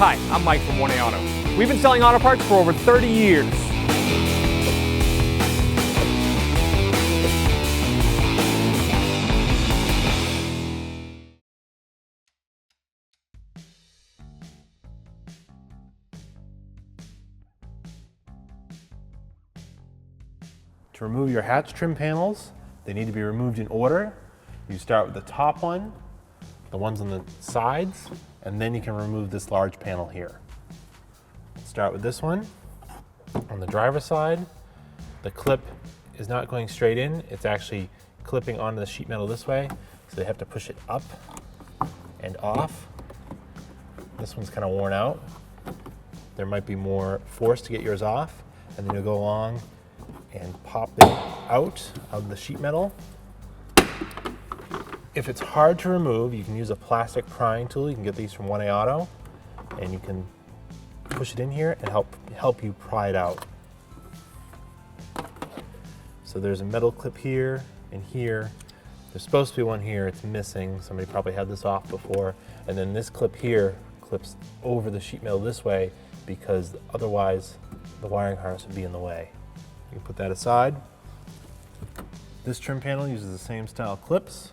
Hi, I'm Mike from 1A Auto. We've been selling auto parts for over 30 years. To remove your hatch trim panels, they need to be removed in order. You start with the top one, the ones on the sides, and then you can remove this large panel here. Start with this one. On the driver's side, the clip is not going straight in, it's actually clipping onto the sheet metal this way, so they have to push it up and off. This one's kind of worn out. There might be more force to get yours off, and then you'll go along and pop it out of the sheet metal. If it's hard to remove, you can use a plastic prying tool. You can get these from 1A Auto, and you can push it in here and help you pry it out. So there's a metal clip here and here. There's supposed to be one here, it's missing. Somebody probably had this off before. And then this clip here clips over the sheet metal this way because otherwise the wiring harness would be in the way. You can put that aside. This trim panel uses the same style clips.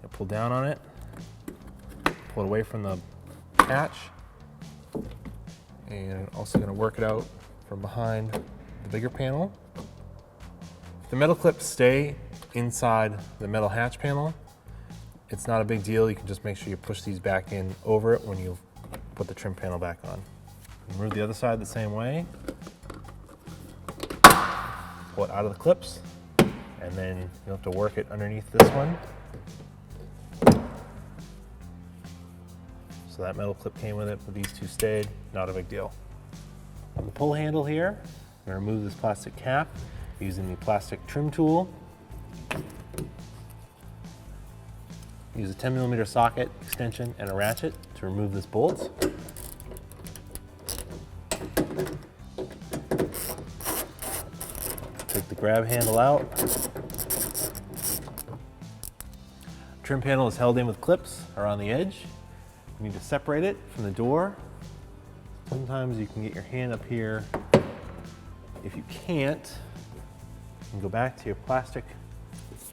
You pull down on it, pull it away from the hatch, and I'm also going to work it out from behind the bigger panel. If the metal clips stay inside the metal hatch panel, it's not a big deal. You can just make sure you push these back in over it when you put the trim panel back on. Remove the other side the same way. Pull it out of the clips, and then you'll have to work it underneath this one. So that metal clip came with it, but these two stayed, not a big deal. On the pull handle here, I'm going to remove this plastic cap using the plastic trim tool. Use a 10mm socket extension and a ratchet to remove this bolt. Take the grab handle out. Trim panel is held in with clips around the edge. You need to separate it from the door. Sometimes you can get your hand up here. If you can't, you can go back to your plastic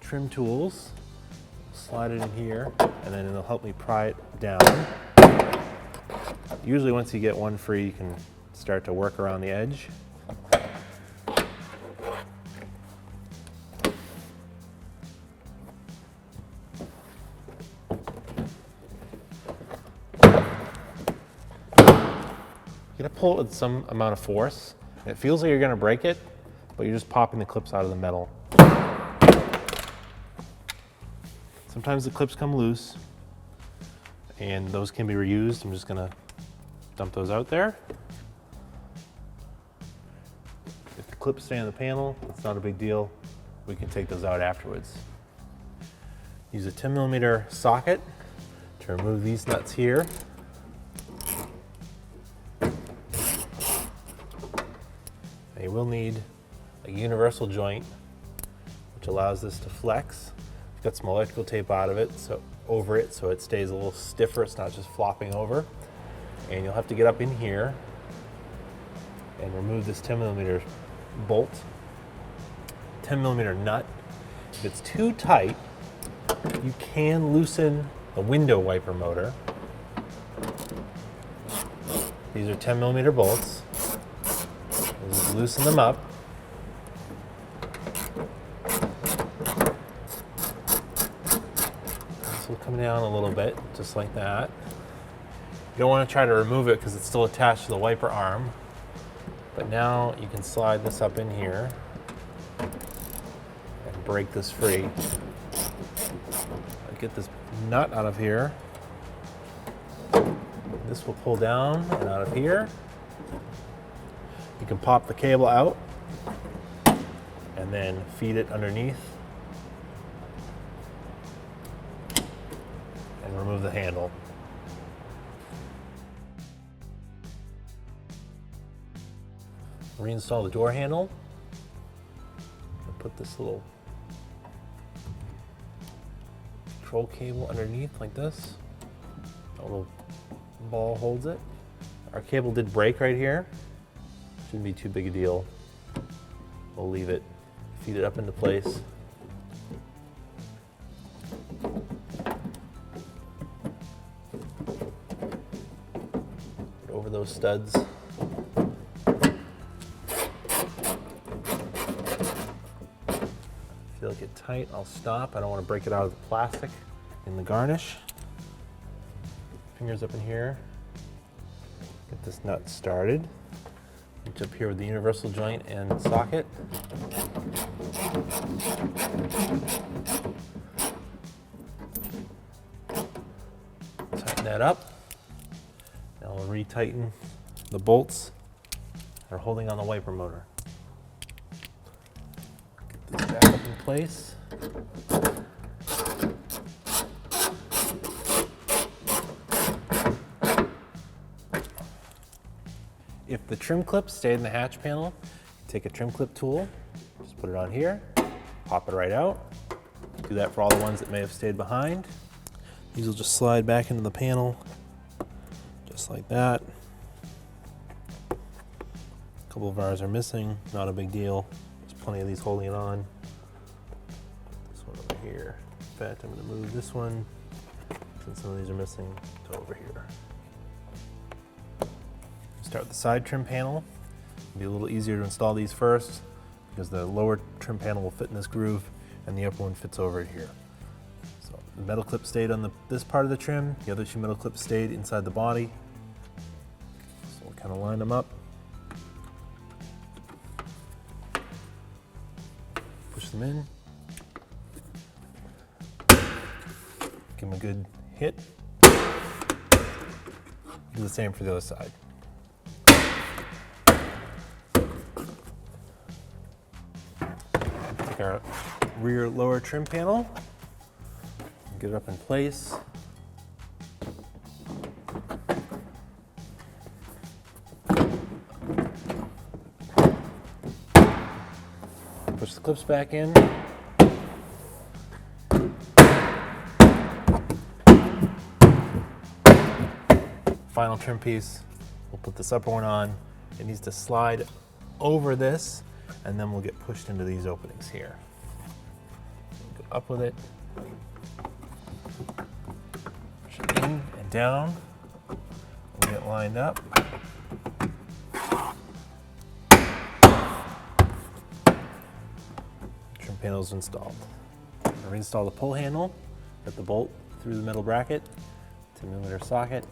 trim tools, slide it in here, and then it'll help me pry it down. Usually once you get one free, you can start to work around the edge. You gotta pull it with some amount of force. It feels like you're gonna break it, but you're just popping the clips out of the metal. Sometimes the clips come loose, and those can be reused. I'm just gonna dump those out there. If the clips stay on the panel, it's not a big deal. We can take those out afterwards. Use a 10mm socket to remove these nuts here. You will need a universal joint, which allows this to flex. I've got some electrical tape over it so it stays a little stiffer, it's not just flopping over. And you'll have to get up in here and remove this 10mm bolt, 10mm nut. If it's too tight, you can loosen the window wiper motor. These are 10mm bolts. Just loosen them up. This will come down a little bit, just like that. You don't want to try to remove it because it's still attached to the wiper arm. But now you can slide this up in here and break this free. Get this nut out of here. This will pull down and out of here. You can pop the cable out and then feed it underneath and remove the handle. Reinstall the door handle and put this little control cable underneath like this. A little ball holds it. Our cable did break right here. Shouldn't be too big a deal. We'll leave it, feed it up into place. Put over those studs. Feel it get tight, I'll stop. I don't want to break it out of the plastic in the garnish. Fingers up in here. Get this nut started. Reach up here with the universal joint and socket. Tighten that up. Now we'll retighten the bolts that are holding on the wiper motor. Get this back up in place. If the trim clip stayed in the hatch panel, take a trim clip tool, just put it on here, pop it right out. Do that for all the ones that may have stayed behind. These will just slide back into the panel, just like that. A couple of ours are missing, not a big deal. There's plenty of these holding it on. Put this one over here. In fact, I'm going to move this one, since some of these are missing, to over here. Start with the side trim panel. It'll be a little easier to install these first because the lower trim panel will fit in this groove and the upper one fits over it here. So the metal clip stayed on this part of the trim, the other two metal clips stayed inside the body. So we'll kind of line them up. Push them in. Give them a good hit. Do the same for the other side. Take our rear lower trim panel, get it up in place. Push the clips back in. Final trim piece, we'll put this upper one on. It needs to slide over this, and then we'll get pushed into these openings here. Go up with it, push it in and down, we'll get lined up. Trim panel is installed. I'll reinstall the pull handle, get the bolt through the middle bracket, 10mm socket.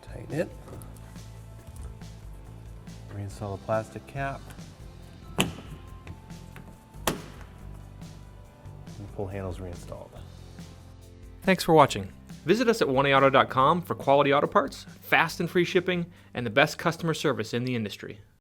Tighten it. Reinstall the plastic cap. And the pull handle's reinstalled. Thanks for watching. Visit us at oneauto.com for quality auto parts, fast and free shipping, and the best customer service in the industry.